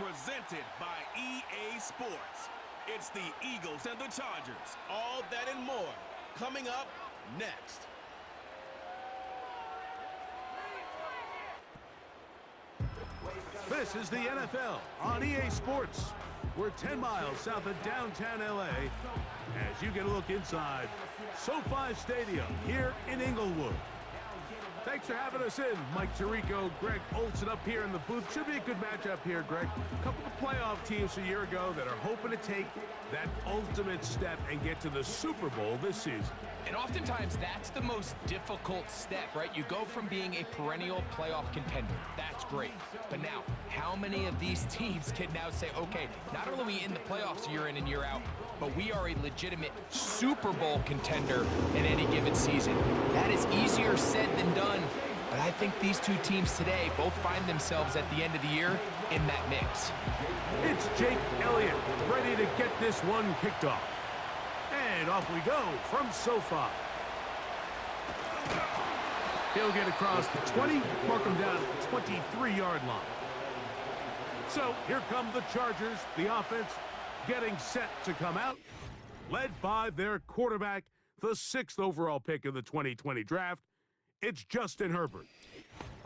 Presented by EA Sports. It's the Eagles and the Chargers. All that and more coming up next. This is the NFL on EA Sports. We're 10 miles south of downtown LA as you get a look inside SoFi Stadium here in Inglewood. Thanks for having us in. Mike Tirico, Greg Olson up here in the booth. Should be a good matchup here, Greg. A couple of playoff teams a year ago that are hoping to take that ultimate step and get to the Super Bowl this season. And oftentimes, that's the most difficult step, right? You go from being a perennial playoff contender. That's great. But now, how many of these teams can now say, okay, not only are we in the playoffs year in and year out, but we are a legitimate Super Bowl contender in any given season? That is easier said than done. But I think these two teams today both find themselves at the end of the year in that mix. It's Jake Elliott ready to get this one kicked off. And off we go from SoFi. He'll get across the 20, mark him down at the 23-yard line. So here come the Chargers, the offense getting set to come out, led by their quarterback, the 6th overall pick in the 2020 draft. It's Justin Herbert.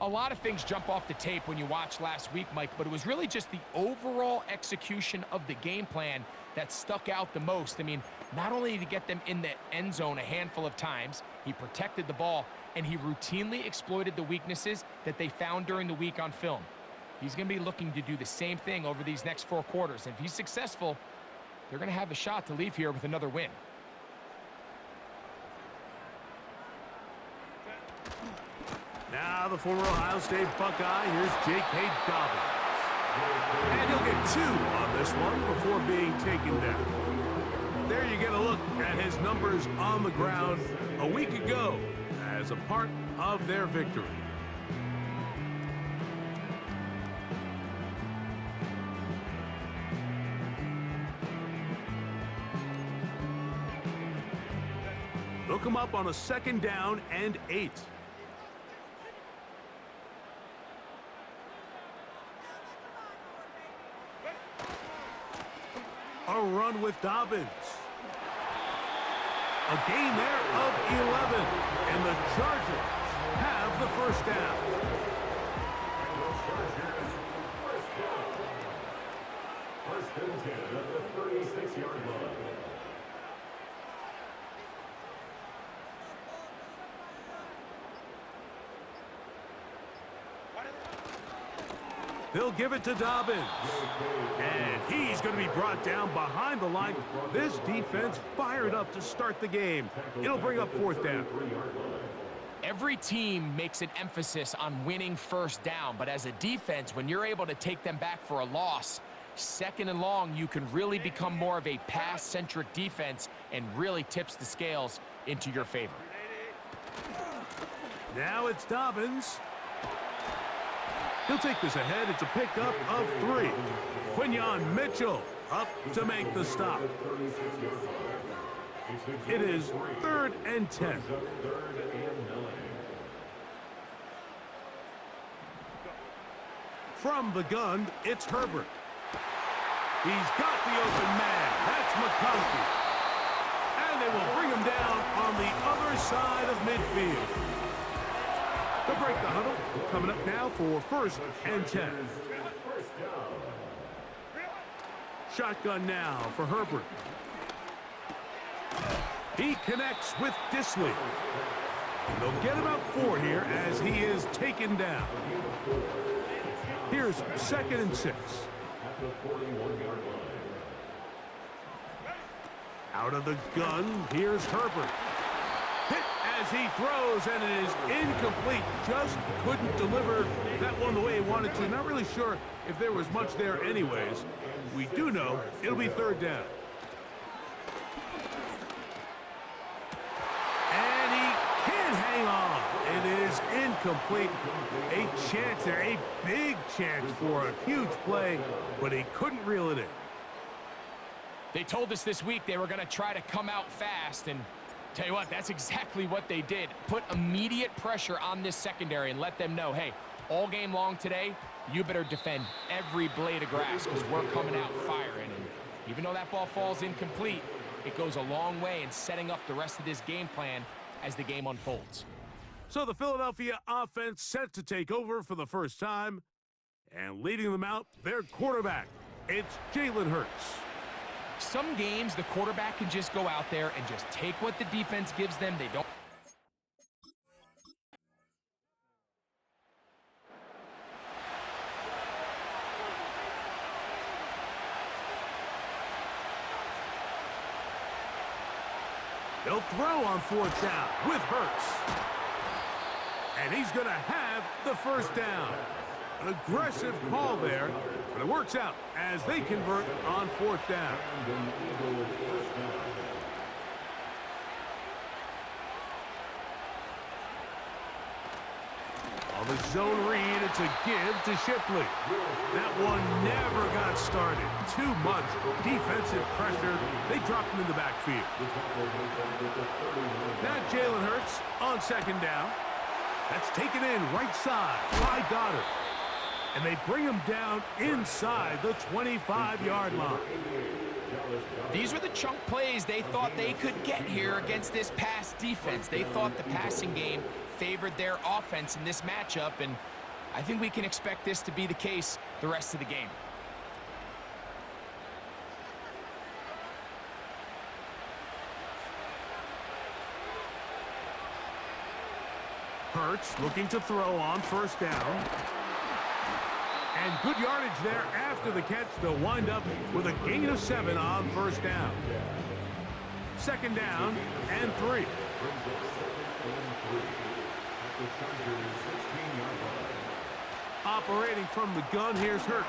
A lot of things jump off the tape when you watch last week, Mike, but it was really just the overall execution of the game plan that stuck out the most. I mean, not only did he get them in the end zone a handful of times, he protected the ball, and he routinely exploited the weaknesses that they found during the week on film. He's going to be looking to do the same thing over these next 4 quarters. And if he's successful, they're going to have a shot to leave here with another win. Now the former Ohio State Buckeye, here's J.K. Dobbins. And he'll get 2 on this one before being taken down. There you get a look at his numbers on the ground a week ago as a part of their victory. They'll come up on a 2nd down and 8. A run with Dobbins. A gain there of 11. And the Chargers have the 1st down. First and 10 at the 36-yard line. They'll give it to Dobbins. And he's going to be brought down behind the line. This defense fired up to start the game. It'll bring up 4th down. Every team makes an emphasis on winning 1st down, but as a defense, when you're able to take them back for a loss, 2nd and long, you can really become more of a pass-centric defense and really tips the scales into your favor. Now it's Dobbins. He'll take this ahead. It's a pickup of 3. Quinyon Mitchell up to make the stop. It is 3rd and 10. From the gun, it's Herbert. He's got the open man. That's McConkey. And they will bring him down on the other side of midfield. They'll break the huddle. Coming up now for 1st and 10. Shotgun now for Herbert. He connects with Disley. And they'll get about 4 here as he is taken down. Here's 2nd and 6. Out of the gun, here's Herbert. Hit as he throws, and it is incomplete. Just couldn't deliver that one the way he wanted to. Not really sure if there was much there anyways. We do know it'll be 3rd down. And he can't hang on. It is incomplete. A chance there, a big chance for a huge play, but he couldn't reel it in. They told us this week they were going to try to come out fast, and tell you what, that's exactly what they did. Put immediate pressure on this secondary and let them know, hey, all game long today, you better defend every blade of grass because we're coming out firing. And even though that ball falls incomplete, it goes a long way in setting up the rest of this game plan as the game unfolds. So the Philadelphia offense set to take over for the first time, and leading them out, their quarterback. It's Jalen Hurts. Some games, the quarterback can just go out there and just take what the defense gives them. They don't. They'll throw on fourth down with Hurts. And he's going to have the first down. An aggressive call there, but it works out as they convert on fourth down. On the zone read, it's a give to Shipley. That one never got started. Too much defensive pressure. They dropped him in the backfield. Now Jalen Hurts on second down. That's taken in right side by Goddard. And they bring him down inside the 25-yard line. These were the chunk plays they thought they could get here against this pass defense. They thought the passing game favored their offense in this matchup, and I think we can expect this to be the case the rest of the game. Hurts looking to throw on first down. And good yardage there after the catch. They'll wind up with a gain of 7 on first down. Second down and 3. Operating from the gun, here's Hurts.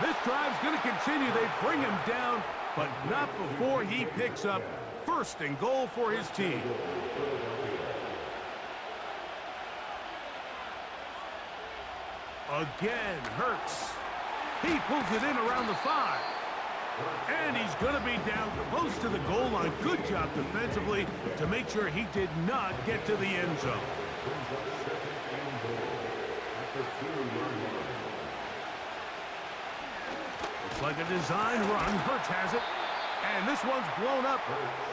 This drive's going to continue. They bring him down, but not before he picks up first and goal for his team. Again, Hurts. He pulls it in around the 5. And he's going to be down close to the goal line. Good job defensively to make sure he did not get to the end zone. Looks like a design run. Hurts has it. And this one's blown up.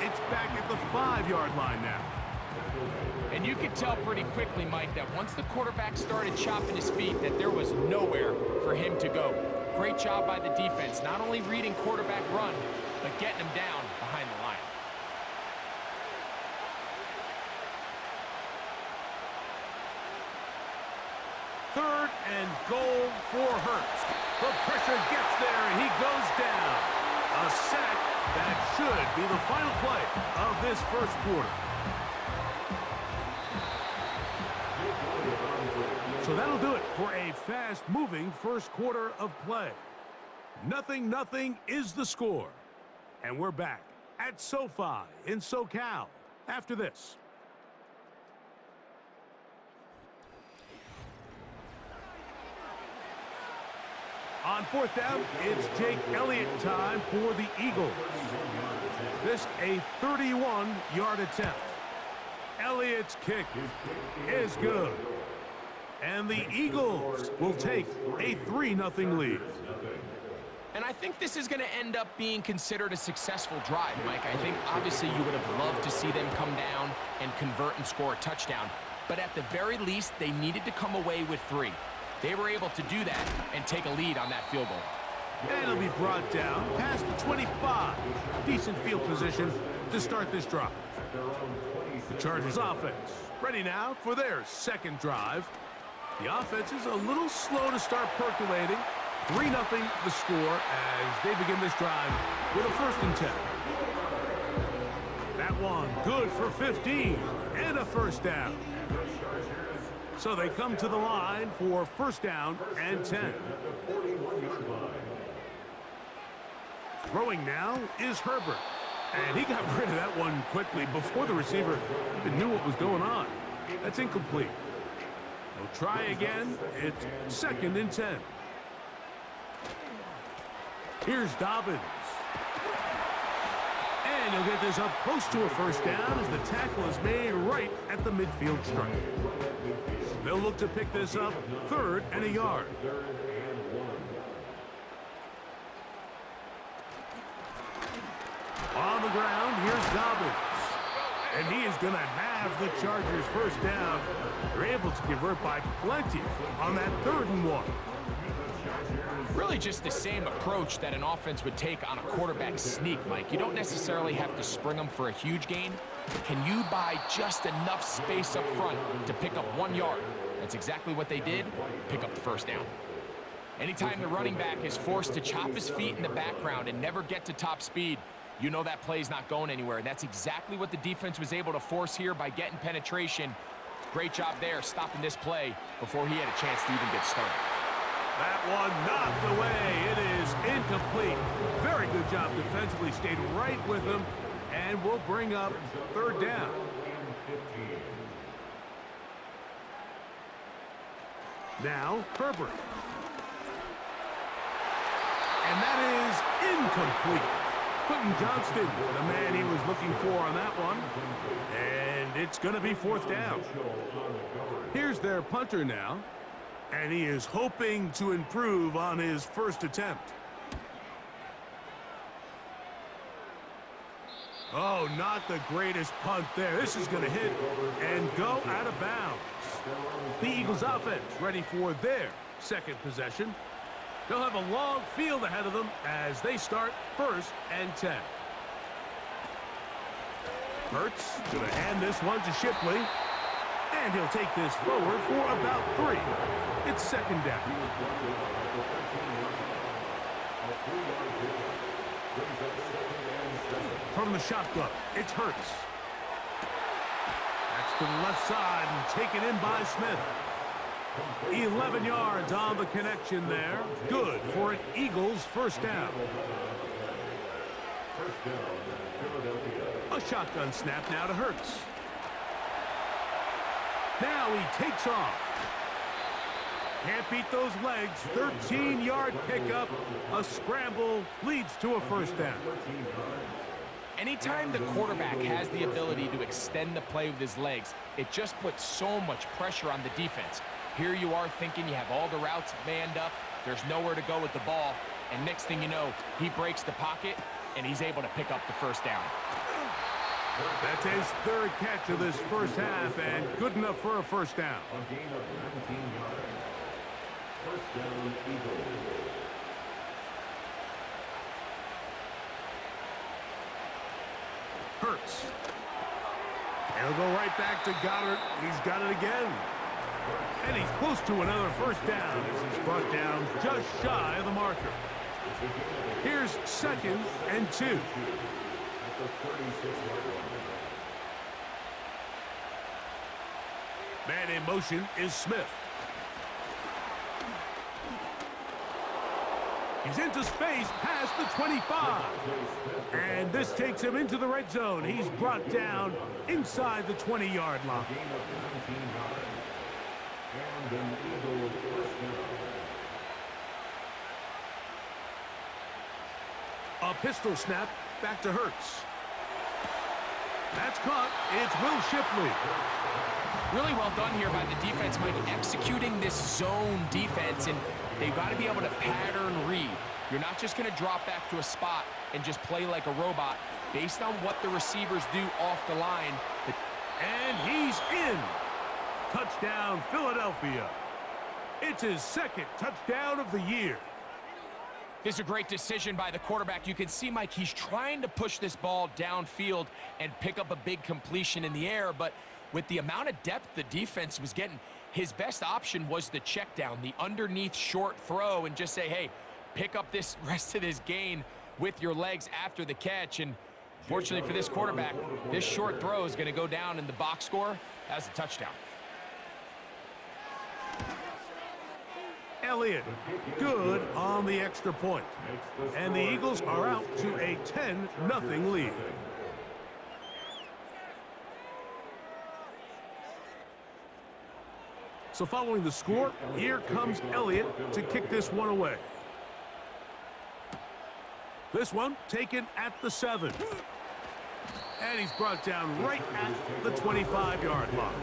It's back at the 5-yard line now. And you could tell pretty quickly, Mike, that once the quarterback started chopping his feet, that there was nowhere for him to go. Great job by the defense, not only reading quarterback run, but getting him down behind the line. Third and goal for Hurts. The pressure gets there, and he goes down. A sack that should be the final play of this first quarter. So that'll do it for a fast-moving first quarter of play. 0-0 is the score. And we're back at SoFi in SoCal after this. On fourth down, it's Jake Elliott time for the Eagles. This a 31-yard attempt. Elliott's kick is good. And the Eagles will take a 3-0 lead. And I think this is going to end up being considered a successful drive, Mike. I think obviously you would have loved to see them come down and convert and score a touchdown. But at the very least, they needed to come away with 3. They were able to do that and take a lead on that field goal. And it'll be brought down past the 25. Decent field position to start this drive. The Chargers offense ready now for their second drive. The offense is a little slow to start percolating. 3-0 the score as they begin this drive with a 1st and 10. That one good for 15 and a first down. So they come to the line for 1st down and 10. Throwing now is Herbert. And he got rid of that one quickly before the receiver even knew what was going on. That's incomplete. They'll try again. It's 2nd and 10. Here's Dobbins. And he'll get this up close to a first down as the tackle is made right at the midfield stripe. They'll look to pick this up 3rd and a yard. On the ground, here's Dobbins. And he is going to have the Chargers first down. They're able to convert by plenty on that 3rd and 1. Really just the same approach that an offense would take on a quarterback sneak, Mike. You don't necessarily have to spring them for a huge gain. Can you buy just enough space up front to pick up 1 yard? That's exactly what they did. Pick up the first down. Anytime the running back is forced to chop his feet in the background and never get to top speed, you know that play's not going anywhere. And that's exactly what the defense was able to force here by getting penetration. Great job there stopping this play before he had a chance to even get started. That one knocked away. It is incomplete. Very good job defensively. Stayed right with him. And we'll bring up 3rd down. Now, Herbert. And that is incomplete. Quentin Johnston, the man he was looking for on that one. And it's going to be 4th down. Here's their punter now. And he is hoping to improve on his first attempt. Oh, not the greatest punt there. This is going to hit and go out of bounds. The Eagles offense ready for their 2nd possession. They'll have a long field ahead of them as they start 1st and 10. Hurts going to hand this one to Shipley. And he'll take this forward for about 3. It's 2nd down. From the shotgun, it's Hurts. That's to the left side and taken in by Smith. 11 yards on the connection there. Good for an Eagles first down. A shotgun snap now to Hurts. Now he takes off. Can't beat those legs. 13-yard pickup. A scramble leads to a first down. Anytime the quarterback has the ability to extend the play with his legs, it just puts so much pressure on the defense. Here you are thinking you have all the routes manned up. There's nowhere to go with the ball. And next thing you know, he breaks the pocket, and he's able to pick up the first down. That's his 3rd catch of this first half, and good enough for a first down. A gain of 19 yards. First down, Eagles. Hurts. And he'll go right back to Goddard. He's got it again. And he's close to another first down as he's brought down just shy of the marker. Here's 2nd and 2. Man in motion is Smith. He's into space past the 25. And this takes him into the red zone. He's brought down inside the 20-yard line. A pistol snap back to Hurts. That's caught. It's Will Shipley. Really well done here by the defense, Mike, executing this zone defense, and they've got to be able to pattern read. You're not just going to drop back to a spot and just play like a robot. Based on what the receivers do off the line. And he's in. Touchdown, Philadelphia. It's his 2nd touchdown of the year. This is a great decision by the quarterback. You can see, Mike, he's trying to push this ball downfield and pick up a big completion in the air, but with the amount of depth the defense was getting, his best option was the check down, the underneath short throw, and just say, hey, pick up this rest of this gain with your legs after the catch. And fortunately for this quarterback, this short throw is going to go down in the box score as a touchdown. Elliott, good on the extra point. And the Eagles are out to a 10-0 lead. So following the score, here comes Elliott to kick this one away. This one taken at the 7. And he's brought down right at the 25-yard line.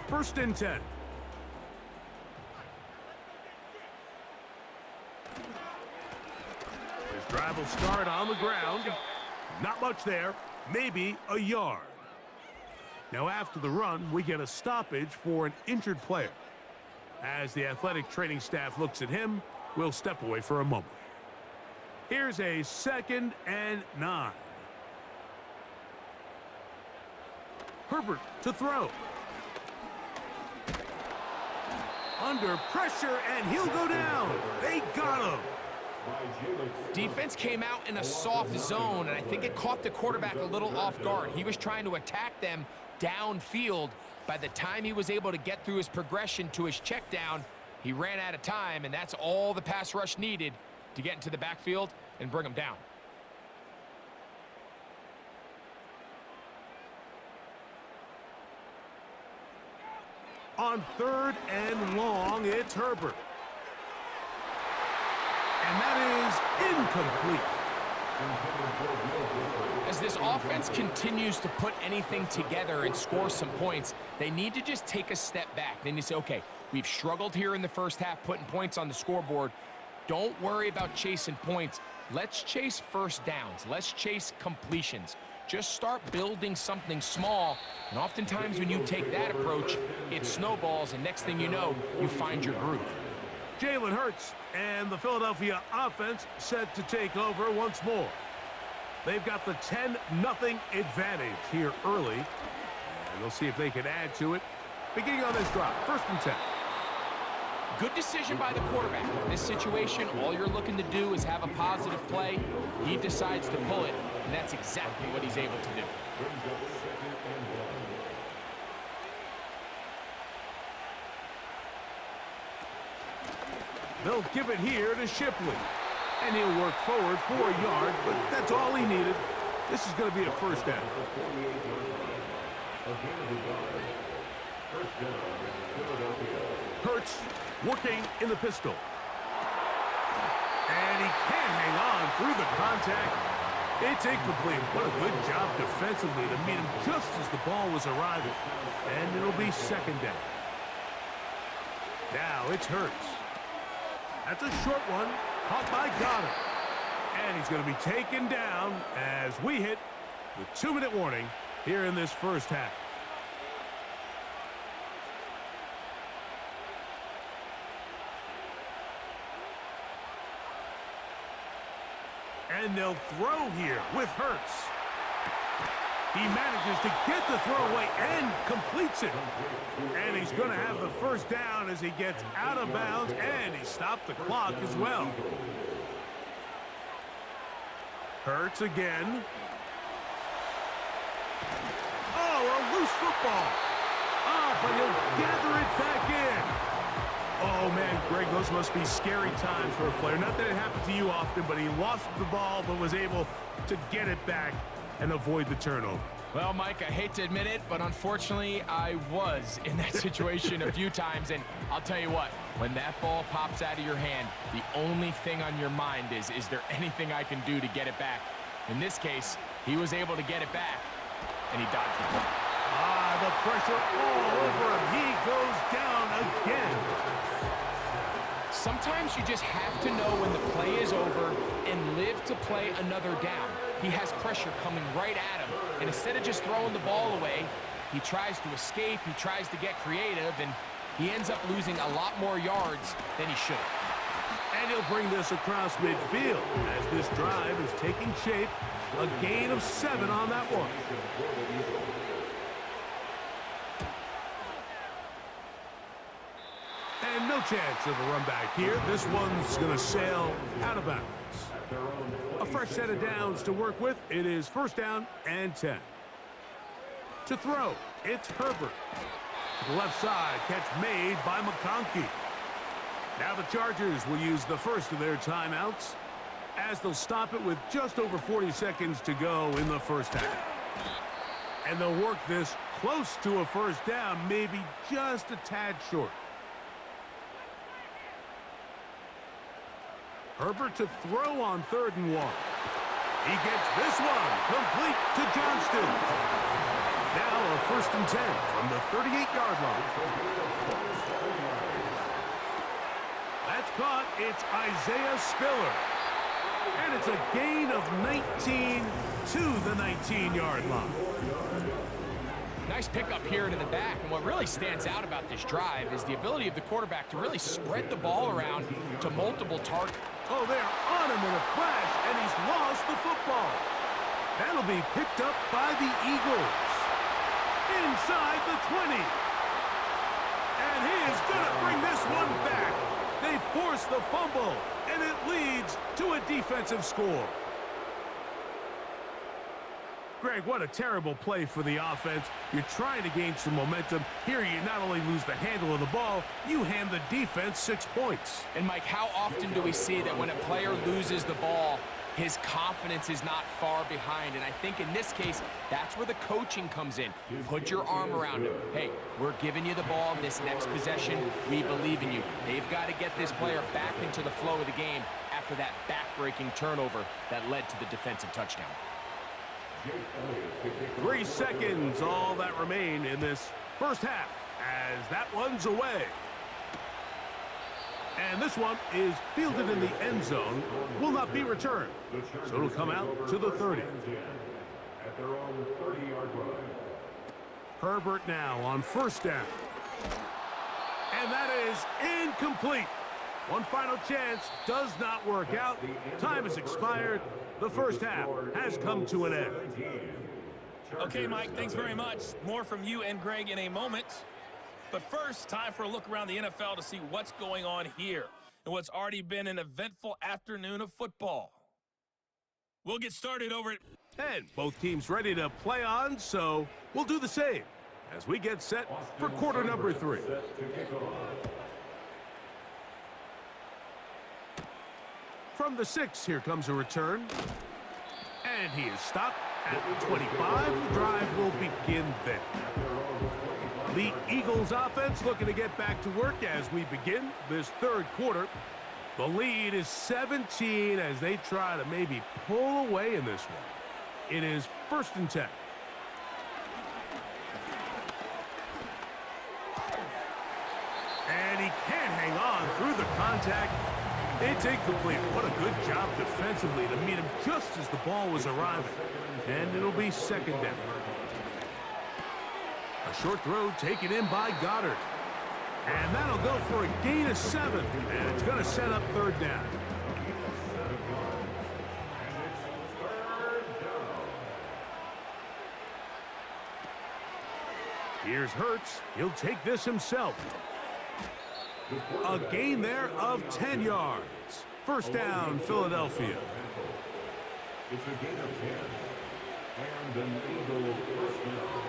First and 10. His drive will start on the ground. Not much there, maybe a yard. Now after the run, we get a stoppage for an injured player. As the athletic training staff looks at him, we'll step away for a moment. Here's a 2nd and 9. Herbert to throw. Under pressure, and he'll go down. They got him. Defense came out in a soft zone, and I think it caught the quarterback a little off guard. He was trying to attack them downfield. By the time he was able to get through his progression to his check down, he ran out of time, and that's all the pass rush needed to get into the backfield and bring him down. On 3rd and long, it's Herbert. And that is incomplete. As this offense continues to put anything together and score some points, they need to just take a step back. They need to say, okay, we've struggled here in the first half putting points on the scoreboard. Don't worry about chasing points. Let's chase first downs. Let's chase completions. Just start building something small, and oftentimes when you take that approach, it snowballs, and next thing you know, you find your groove. Jalen Hurts and the Philadelphia offense set to take over once more. They've got the 10-0 advantage here early, and they'll see if they can add to it. Beginning on this drive, 1st and 10. Good decision by the quarterback. In this situation, all you're looking to do is have a positive play. He decides to pull it, and that's exactly what he's able to do. They'll give it here to Shipley. And he'll work forward for a yard, but that's all he needed. This is going to be a first down. Hurts working in the pistol. And he can't hang on through the contact. It's incomplete. What a good job defensively to meet him just as the ball was arriving. And it'll be 2nd down. Now it's Hurts. That's a short one. Caught by Goddard. And he's going to be taken down as we hit the 2-minute warning here in this first half. And they'll throw here with Hurts. He manages to get the throw away and completes it. And he's going to have the first down as he gets out of bounds, and he stopped the clock as well. Hurts again. Oh, a loose football. Oh, but he'll gather it back in. Oh, man, Greg, those must be scary times for a player. Not that it happened to you often, but he lost the ball but was able to get it back and avoid the turnover. Well, Mike, I hate to admit it, but unfortunately, I was in that situation a few times, and I'll tell you what, when that ball pops out of your hand, the only thing on your mind is there anything I can do to get it back? In this case, he was able to get it back, and he dodged the ball. Ah, the pressure all over him. He goes down again. Sometimes you just have to know when the play is over and live to play another down. He has pressure coming right at him, and instead of just throwing the ball away, he tries to escape, he tries to get creative, and he ends up losing a lot more yards than he should have. And he'll bring this across midfield as this drive is taking shape. A gain of 7 on that one. And no chance of a run back here. This one's going to sail out of bounds. A fresh set of downs to work with. It is 1st down and 10. To throw, it's Herbert. To the left side, catch made by McConkey. Now the Chargers will use the first of their timeouts as they'll stop it with just over 40 seconds to go in the first half. And they'll work this close to a first down, maybe just a tad short. Herbert to throw on 3rd and 1. He gets this one complete to Johnston. Now a 1st and 10 from the 38-yard line. That's caught. It's Isaiah Spiller. And it's a gain of 19 to the 19-yard line. Nice pickup here to the back, and what really stands out about this drive is the ability of the quarterback to really spread the ball around to multiple targets. Oh, they're on him in a flash, and he's lost the football. That'll be picked up by the Eagles. Inside the 20. And he is going to bring this one back. They force the fumble, and it leads to a defensive score. Greg, what a terrible play for the offense. You're trying to gain some momentum. Here you not only lose the handle of the ball, you hand the defense 6 points. And Mike, how often do we see that when a player loses the ball, his confidence is not far behind? And I think in this case, that's where the coaching comes in. Put your arm around him. Hey, we're giving you the ball in this next possession. We believe in you. They've got to get this player back into the flow of the game after that back-breaking turnover that led to the defensive touchdown. 3 seconds, all that remain in this first half, as that one's away. And this one is fielded in the end zone, will not be returned. So it'll come out to the 30. At their own 30-yard line. Herbert now on 1st down. And that is incomplete. One final chance does not work out. Time has expired. The first half has come to an end. Okay, Mike, thanks very much. More from you and Greg in a moment. But first, time for a look around the NFL to see what's going on here and what's already been an eventful afternoon of football. We'll get started over at... And both teams ready to play on, so we'll do the same as we get set for quarter number 3. From the 6, here comes a return. And he is stopped at the 25. The drive will begin then. The Eagles offense looking to get back to work as we begin this 3rd quarter. The lead is 17 as they try to maybe pull away in this one. It is 1st and 10. And he can't hang on through the contact. It's incomplete. What a good job defensively to meet him just as the ball was arriving. And it'll be 2nd down. A short throw taken in by Goddard. And that'll go for a gain of 7. And it's going to set up 3rd down. Here's Hurts. He'll take this himself. A gain there of 10 yards. 1st down, Philadelphia. It's a gain of 10. And an Eagle 1st down.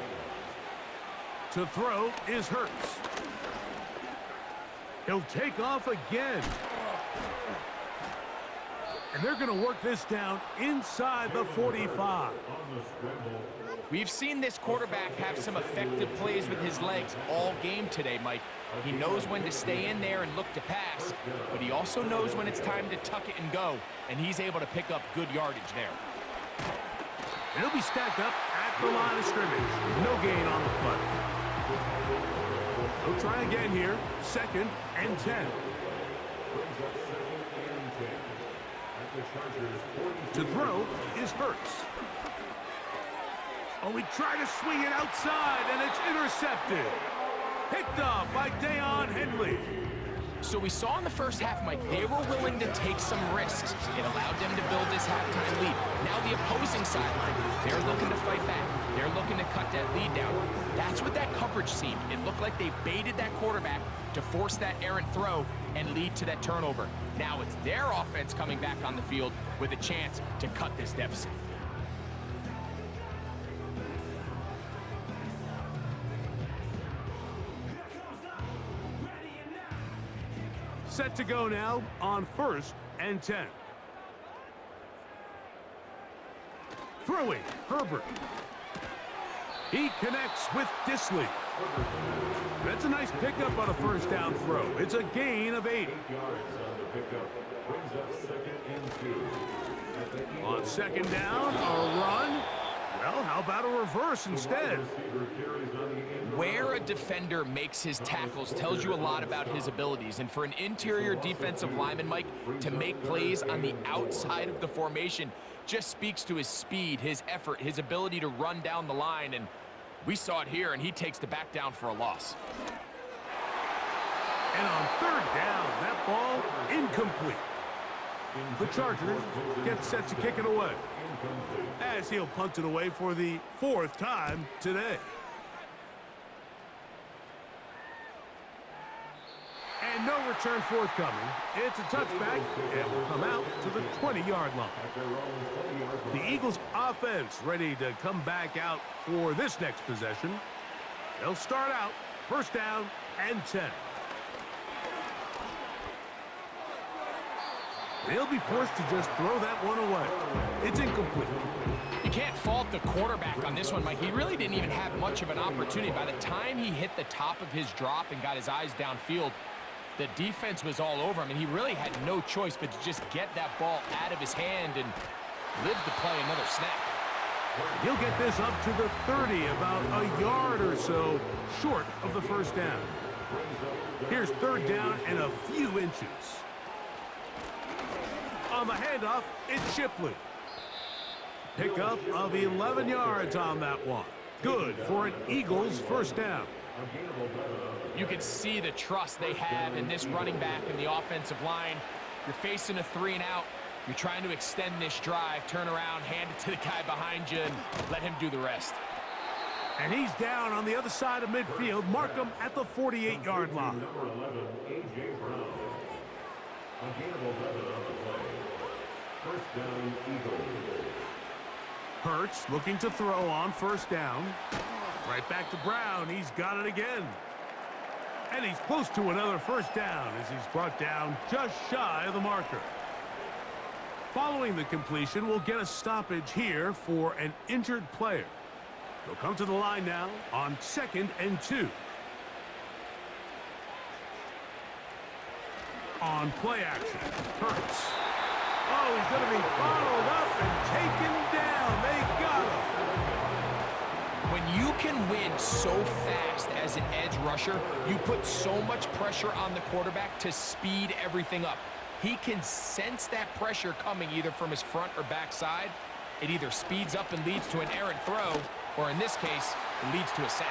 To throw is Hurts. He'll take off again. And they're going to work this down inside the 45. We've seen this quarterback have some effective plays with his legs all game today, Mike. He knows when to stay in there and look to pass, but he also knows when it's time to tuck it and go, and he's able to pick up good yardage there. And he'll be stacked up at the line of scrimmage. No gain on the play. He'll try again here. 2nd and 10. To throw is Hurts. Oh, he tried to swing it outside, and it's intercepted. Picked off by Deion Henley. So we saw in the first half, Mike, they were willing to take some risks. It allowed them to build this halftime lead. Now the opposing sideline, they're looking to fight back. They're looking to cut that lead down. That's what that coverage seemed. It looked like they baited that quarterback to force that errant throw and lead to that turnover. Now it's their offense coming back on the field with a chance to cut this deficit. Set to go now on 1st and 10. Throwing, Herbert. He connects with Disley. That's a nice pickup on a first down throw. It's a gain of 8. 8 yards on the pickup. Brings up 2nd and 2. On 2nd down, a run. Well, how about a reverse instead? Where a defender makes his tackles tells you a lot about his abilities. And for an interior defensive lineman, Mike, to make plays on the outside of the formation just speaks to his speed, his effort, his ability to run down the line. And we saw it here, and he takes the back down for a loss. And on 3rd down, that ball incomplete. The Chargers get set to kick it away, as he'll punt it away for the 4th time today. And no return forthcoming. It's a touchback, and will come out to the 20-yard line. The Eagles' offense ready to come back out for this next possession. They'll start out 1st down and 10. They'll be forced to just throw that one away. It's incomplete. You can't fault the quarterback on this one, Mike. He really didn't even have much of an opportunity. By the time he hit the top of his drop and got his eyes downfield, the defense was all over him, and he really had no choice but to just get that ball out of his hand and live to play another snap. He'll get this up to the 30, about a yard or so short of the 1st down. Here's 3rd down and a few inches. On the handoff, it's Shipley. Pickup of 11 yards on that one. Good for an Eagles 1st down. You can see the trust they have in this running back in the offensive line. You're facing a 3 and out. You're trying to extend this drive, turn around, hand it to the guy behind you, and let him do the rest. And he's down on the other side of midfield. Mark him at the 48-yard line. Number 11, A.J. Brown. A gain of 11 on the play. 1st down, Eagles. Hurts looking to throw on 1st down. Right back to Brown. He's got it again. And he's close to another 1st down as he's brought down just shy of the marker. Following the completion, we'll get a stoppage here for an injured player. They'll come to the line now on 2nd and 2. On play action, Hurts. Oh, he's going to be bottled up and taken down. They got him. When you can win so fast as an edge rusher, you put so much pressure on the quarterback to speed everything up. He can sense that pressure coming either from his front or back side. It either speeds up and leads to an errant throw, or in this case, it leads to a sack.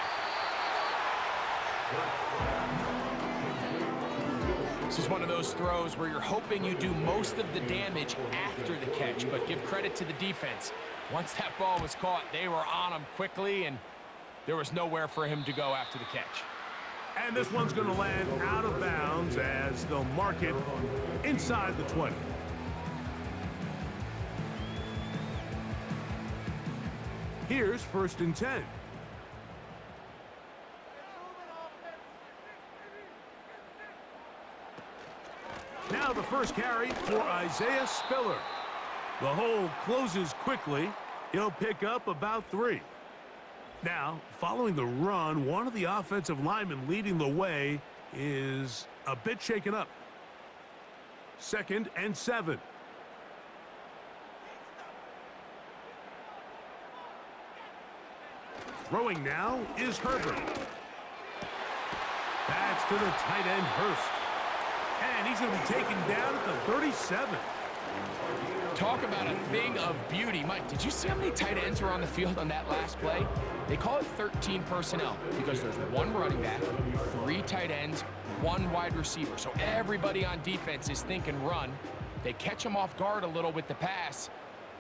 This is one of those throws where you're hoping you do most of the damage after the catch, but give credit to the defense. Once that ball was caught, they were on him quickly, and there was nowhere for him to go after the catch. And this one's going to land out of bounds as they'll mark it inside the 20. Here's 1st and 10. Now the first carry for Isaiah Spiller. The hole closes quickly. He'll pick up about 3. Now, following the run, one of the offensive linemen leading the way is a bit shaken up. 2nd and 7. Throwing now is Herbert. That's to the tight end, Hurst. And he's going to be taken down at the 37. Talk about a thing of beauty. Mike, did you see how many tight ends were on the field on that last play? They call it 13 personnel because there's 1 running back, 3 tight ends, 1 wide receiver. So everybody on defense is thinking run. They catch them off guard a little with the pass,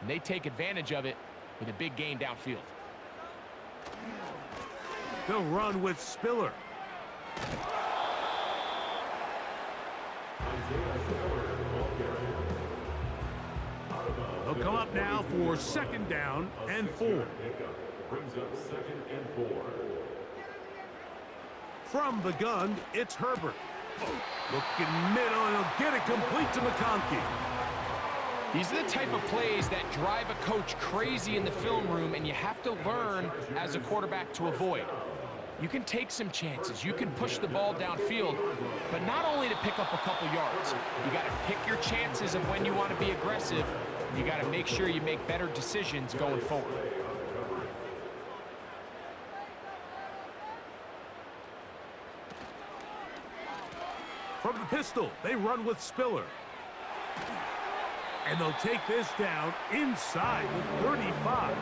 and they take advantage of it with a big gain downfield. They'll run with Spiller. They'll come up now for 2nd down and 4. Brings up 2nd and 4. From the gun, it's Herbert. Looking middle, and he'll get it complete to McConkey. These are the type of plays that drive a coach crazy in the film room, and you have to learn as a quarterback to avoid. You can take some chances. You can push the ball downfield, but not only to pick up a couple yards. You got to pick your chances of when you want to be aggressive, and you got to make sure you make better decisions going forward. From the pistol, they run with Spiller. And they'll take this down inside the 35.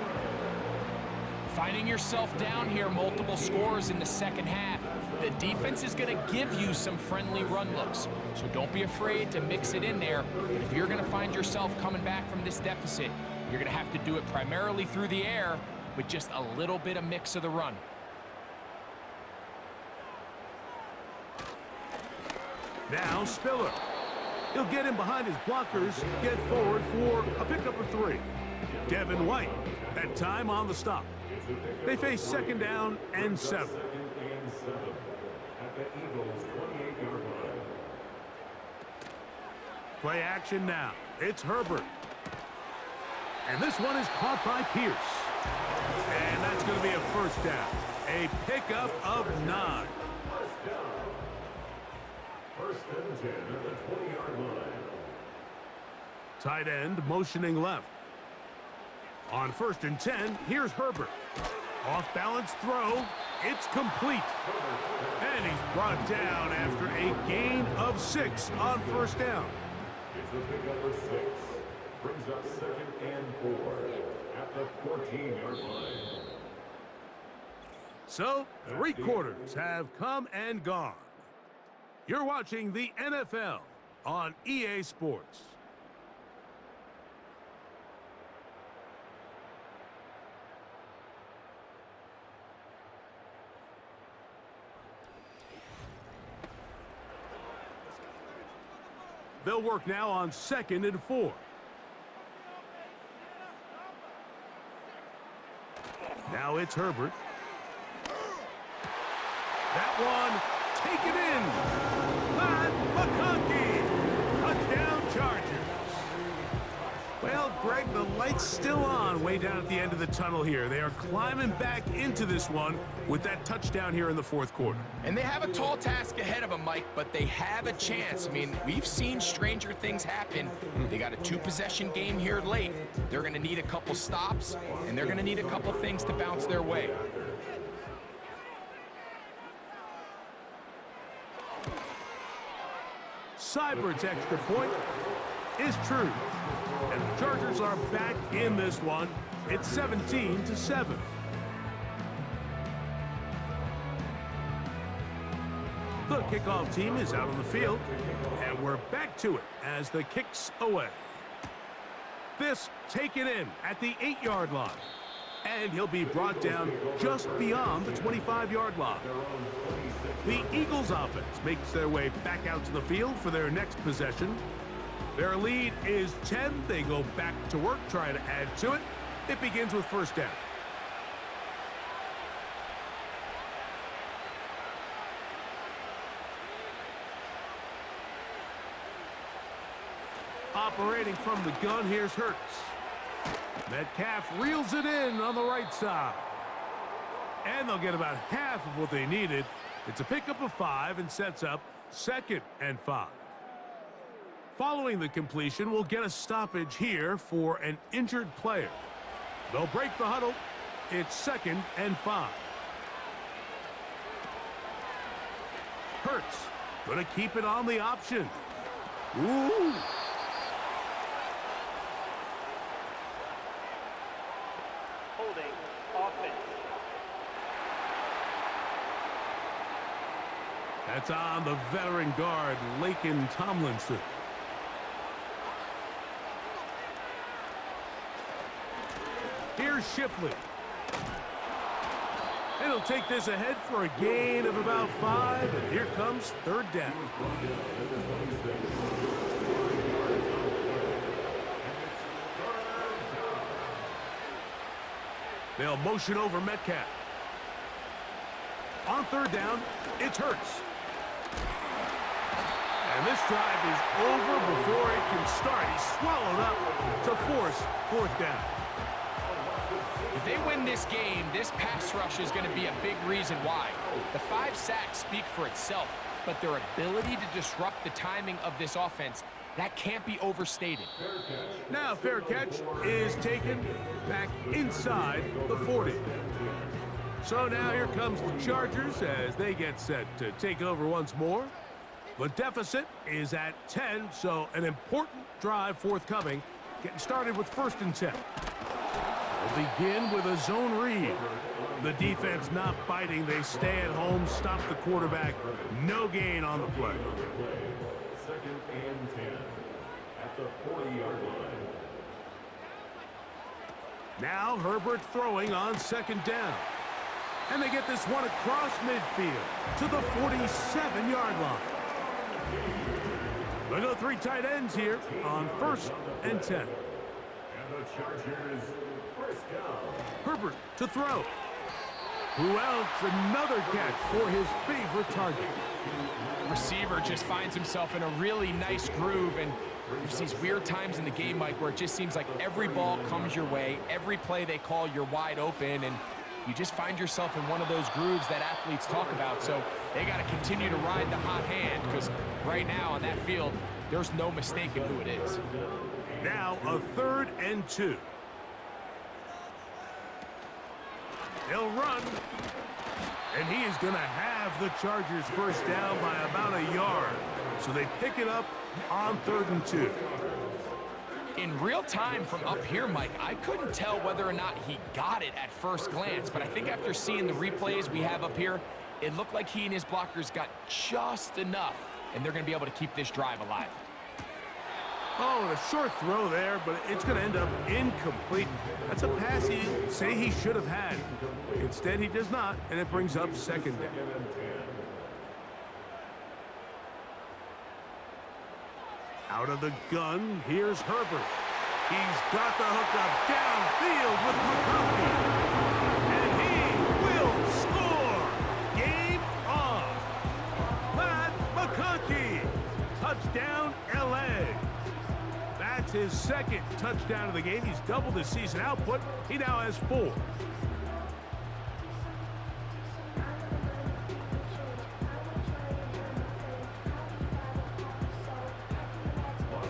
Finding yourself down here, multiple scores in the second half. The defense is going to give you some friendly run looks, so don't be afraid to mix it in there. But if you're going to find yourself coming back from this deficit, you're going to have to do it primarily through the air with just a little bit of mix of the run. Now Spiller. He'll get in behind his blockers, get forward for a pickup of 3. Devin White, that time on the stop. They face second down and 7. At the Eagles' 28-yard line. Play action now. It's Herbert. And this one is caught by Pierce. And that's going to be a first down. A pickup of 9. First and 10 at the 20-yard line. Tight end motioning left. On first and 10, here's Herbert. Off-balance throw. It's complete. And he's brought down after a gain of 6 on first down. It's a pickup of 6. Brings up second and 4 at the 14-yard line. So, 3 quarters have come and gone. You're watching the NFL on EA Sports. They'll work now on second and 4. Now it's Herbert. That one taken in. Matt McConkey. Touchdown Chargers. Well, Greg, the light's still on way down at the end of the tunnel here. They are climbing back into this one with that touchdown here in the fourth quarter. And they have a tall task ahead of them, Mike, but they have a chance. I mean, we've seen stranger things happen. They got a 2-possession game here late. They're going to need a couple stops, and they're going to need a couple things to bounce their way. Seibert's extra point is true. And the Chargers are back in this one. It's 17-7. The kickoff team is out on the field, and we're back to it as the kick's away. This taken in at the 8-yard line, and he'll be brought down just beyond the 25-yard line. The Eagles offense makes their way back out to the field for their next possession. Their lead is 10. They go back to work, trying to add to it. It begins with first down. Operating from the gun, here's Hurts. Metcalf reels it in on the right side. And they'll get about half of what they needed. It's a pickup of 5 and sets up second and 5. Following the completion, we'll get a stoppage here for an injured player. They'll break the huddle. It's second and 5. Hurts gonna keep it on the option. Ooh. Holding offense. That's on the veteran guard, Laken Tomlinson. Here's Shipley. And he'll take this ahead for a gain of about 5, and here comes third down. They'll motion over Metcalf. On third down, it's Hurts. And this drive is over before it can start. He's swallowed up to force fourth down. If they win this game, this pass rush is going to be a big reason why. The 5 sacks speak for itself, but their ability to disrupt the timing of this offense, that can't be overstated. Now fair catch is taken back inside the 40. So now here comes the Chargers as they get set to take over once more. The deficit is at 10, so an important drive forthcoming. Getting started with 1st and 10. They'll begin with a zone read. The defense not biting. They stay at home, stop the quarterback. No gain on the play. 2nd and 10 at the 40-yard line. Now Herbert throwing on 2nd down. And they get this one across midfield to the 47-yard line. They go 3 tight ends here on 1st and 10. And the Chargers, 1st down. Herbert to throw. Who else? Another catch for his favorite target. Receiver just finds himself in a really nice groove, and there's these weird times in the game, Mike, where it just seems like every ball comes your way, every play they call, you're wide open, and you just find yourself in one of those grooves that athletes talk about. So they got to continue to ride the hot hand, because right now on that field, there's no mistaking who it is. Now a 3rd and 2. They'll run. And he is going to have the Chargers 1st down by about a yard. So they pick it up on 3rd and 2. In real time from up here, Mike, I couldn't tell whether or not he got it at first glance, but I think after seeing the replays we have up here, it looked like he and his blockers got just enough, and they're going to be able to keep this drive alive. Oh, and a short throw there, but it's going to end up incomplete. That's a pass he say he should have had. Instead, he does not, and it brings up 2nd down. Out of the gun, here's Herbert. He's got the hook up downfield with McConkey. And he will score. Game on. Matt McConkey. Touchdown, L.A. That's his 2nd touchdown of the game. He's doubled his season output. He now has 4.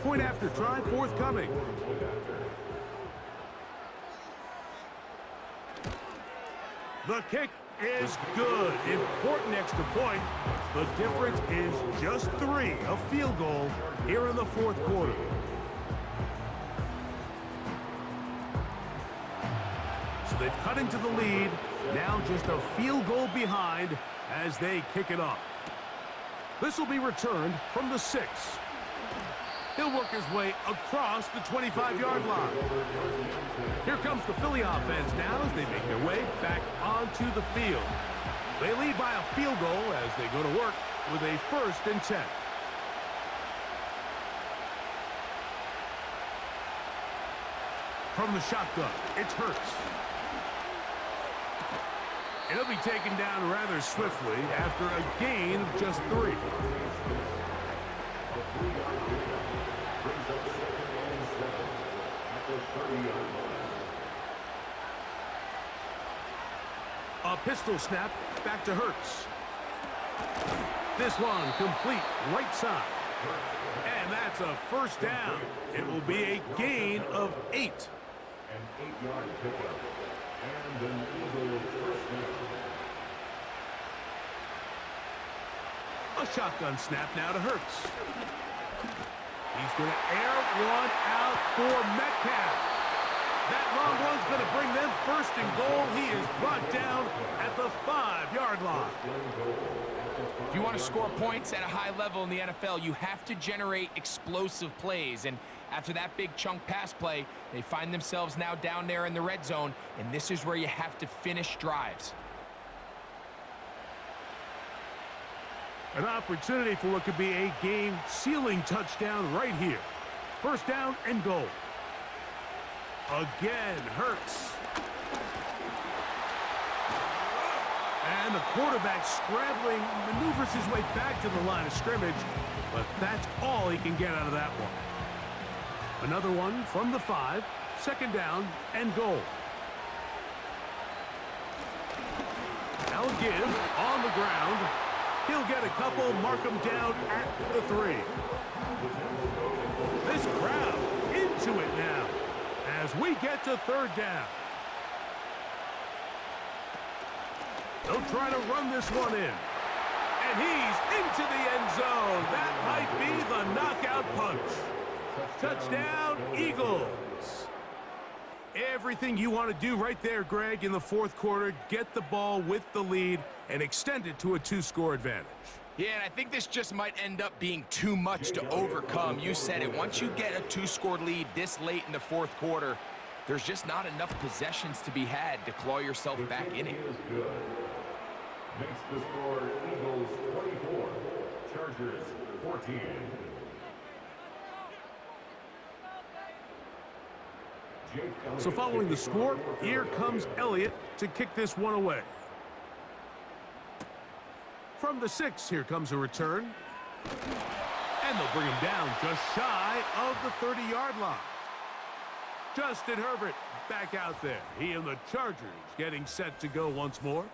Point after try forthcoming. The kick is good. Important extra point. The difference is just 3. A field goal here in the 4th quarter. So they've cut into the lead. Now just a field goal behind as they kick it off. This will be returned from the 6. He'll work his way across the 25-yard line. Here comes the Philly offense now as they make their way back onto the field. They lead by a field goal as they go to work with a 1st and 10. From the shotgun, it's Hurts. It'll be taken down rather swiftly after a gain of just 3. A pistol snap back to Hurts. This one complete right side. And that's a 1st down. It will be a gain of 8. An 8-yard pickup. And an Eagle 1st down. A shotgun snap now to Hurts. He's going to air one out for Metcalf. That long one's going to bring them 1st and goal. He is brought down at the 5-yard line. If you want to score points at a high level in the NFL, you have to generate explosive plays. And after that big chunk pass play, they find themselves now down there in the red zone, and this is where you have to finish drives. An opportunity for what could be a game-sealing touchdown right here. 1st down and goal. Again, Hurts. And the quarterback scrambling, maneuvers his way back to the line of scrimmage, but that's all he can get out of that one. Another one from the 5, 2nd down and goal. Now give on the ground. He'll get a couple, mark him down at the 3. This crowd into it now as we get to 3rd down. They'll try to run this one in. And he's into the end zone. That might be the knockout punch. Touchdown, Eagles. Everything you want to do right there, Greg, in the 4th quarter. Get the ball with the lead and extend it to a 2-score advantage. Yeah, and I think this just might end up being too much to overcome. You said it. Once you get a 2-score lead this late in the 4th quarter, there's just not enough possessions to be had to claw yourself back in it. Makes the score Eagles 24, Chargers 14. So following the score, here comes Elliott to kick this one away. From the 6, here comes a return. And they'll bring him down just shy of the 30-yard line. Justin Herbert back out there. He and the Chargers getting set to go once more.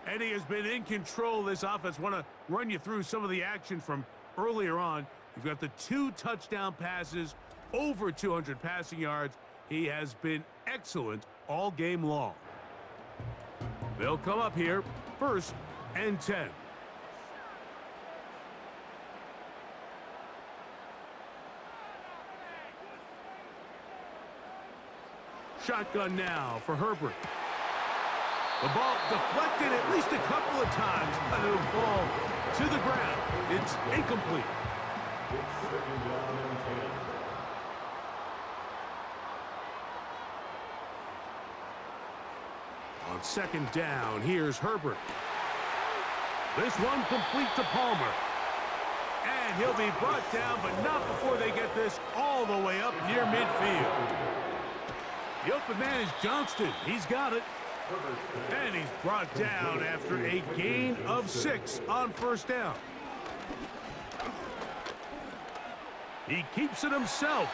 And he has been in control of this offense. Want to run you through some of the action from earlier on. You've got the 2 touchdown passes, over 200 passing yards. He has been excellent all game long. They'll come up here, 1st and 10. Shotgun now for Herbert. The ball deflected at least a couple of times, but it'll fall to the ground. It's incomplete. On 2nd down, here's Herbert. This one complete to Palmer. And he'll be brought down, but not before they get this all the way up near midfield. The open man is Johnston. He's got it. And he's brought down after a gain of 6 on 1st down. He keeps it himself.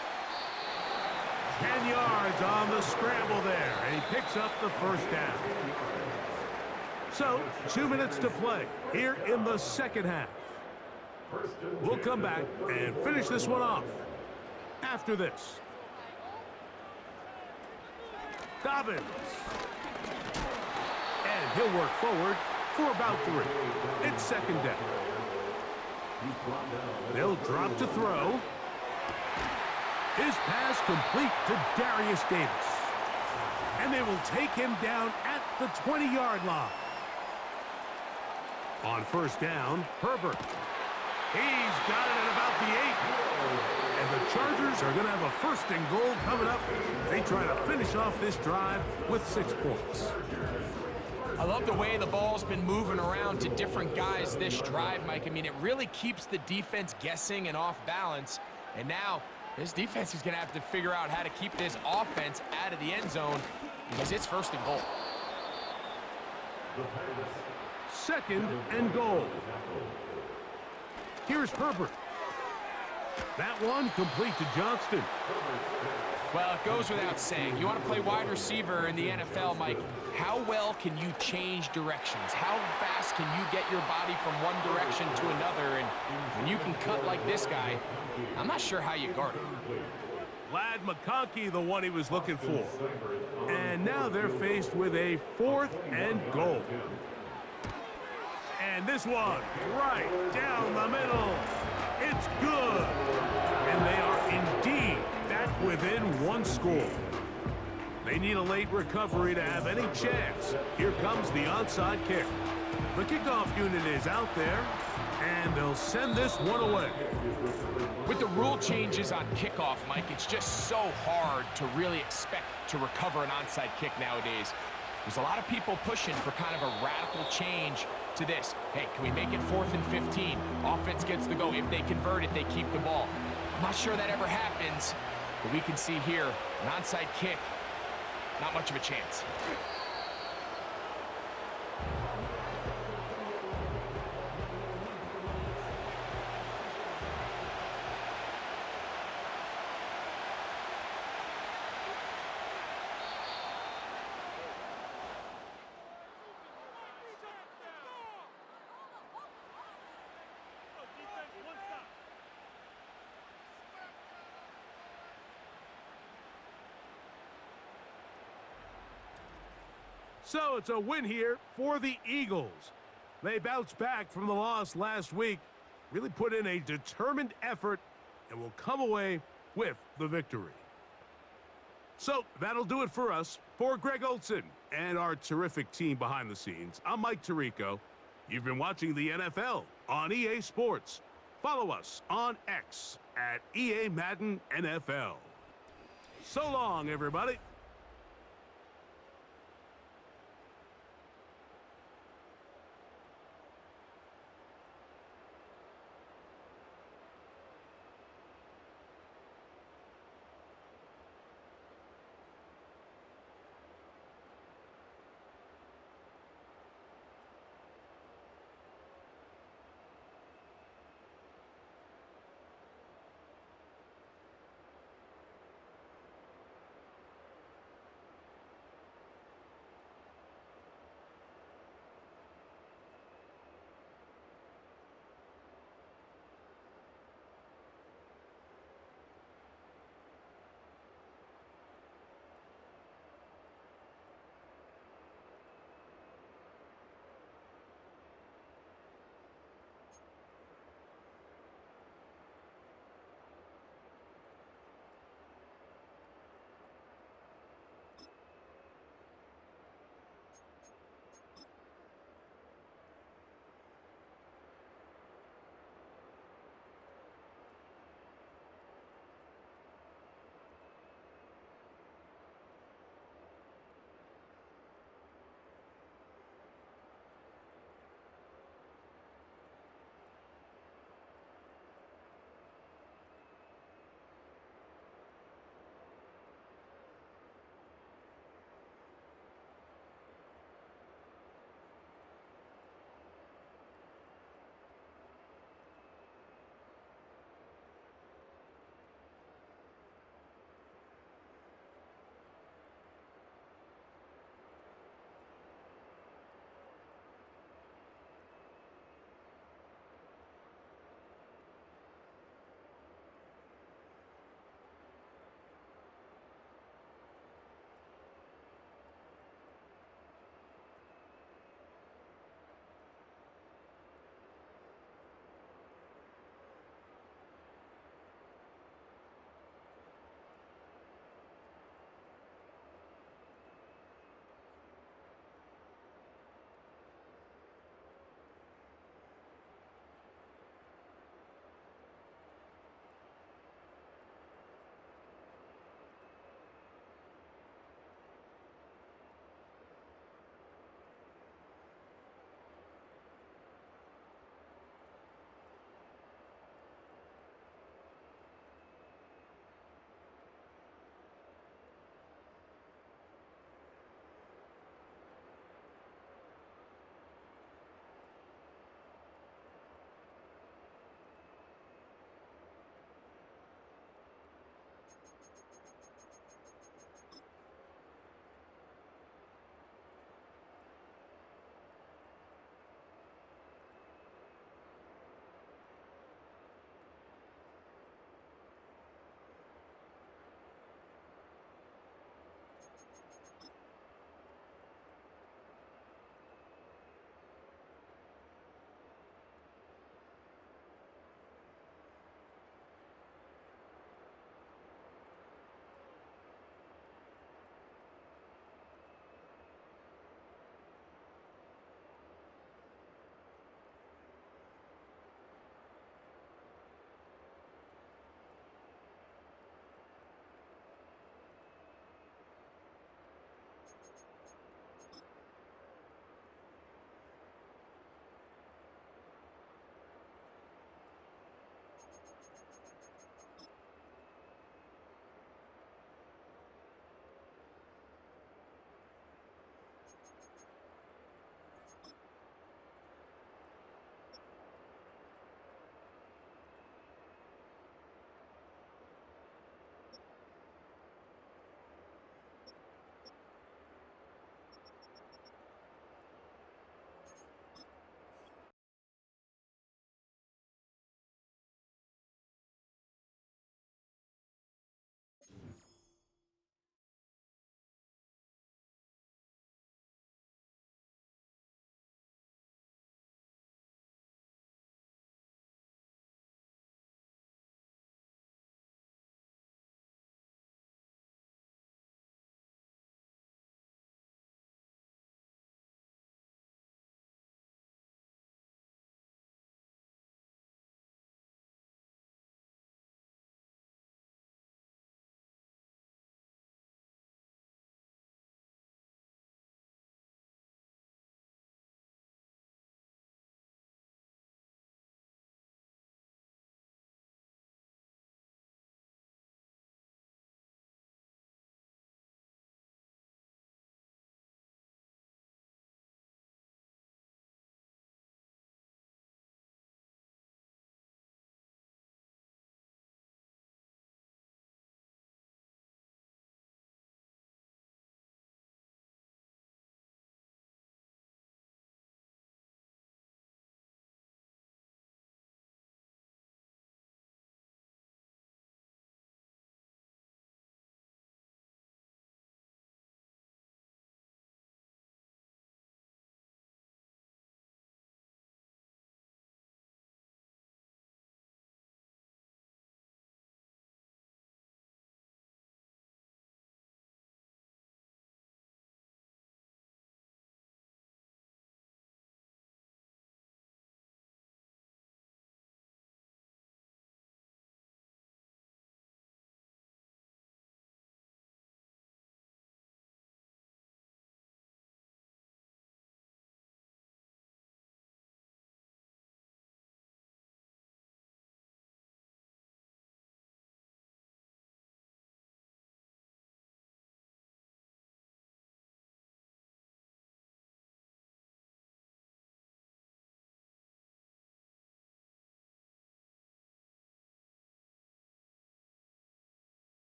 10 yards on the scramble there, and he picks up the 1st down. So, 2 minutes to play here in the 2nd half. We'll come back and finish this one off after this. Dobbins. And he'll work forward for about 3. It's 2nd down. They'll drop to throw. His pass complete to Darius Davis. And they will take him down at the 20-yard line. On 1st down, Herbert. He's got it at about the 8. And the Chargers are going to have a 1st and goal coming up. They try to finish off this drive with 6 points. I love the way the ball's been moving around to different guys this drive, Mike. I mean, it really keeps the defense guessing and off balance. And now this defense is going to have to figure out how to keep this offense out of the end zone because it's 1st and goal. 2nd and goal. Here's Herbert. That one complete to Johnston. Well, it goes without saying. You want to play wide receiver in the NFL, Mike, how well can you change directions? How fast can you get your body from one direction to another? And when you can cut like this guy, I'm not sure how you guard it. Lad McConkey, the one he was looking for. And now they're faced with a 4th and goal. And this one right down the middle. It's good. And they are indeed back within 1 score. They need a late recovery to have any chance. Here comes the onside kick. The kickoff unit is out there, and they'll send this one away. With the rule changes on kickoff, Mike, it's just so hard to really expect to recover an onside kick nowadays. There's a lot of people pushing for kind of a radical change to this. Hey, can we make it 4th and 15? Offense gets the go. If they convert it, they keep the ball. I'm not sure that ever happens, but we can see here, an onside kick, not much of a chance. So it's a win here for the Eagles. They bounced back from the loss last week, really put in a determined effort, and will come away with the victory. So that'll do it for us. For Greg Olson and our terrific team behind the scenes, I'm Mike Tirico. You've been watching the NFL on EA Sports. Follow us on X at EA Madden NFL. So long, everybody.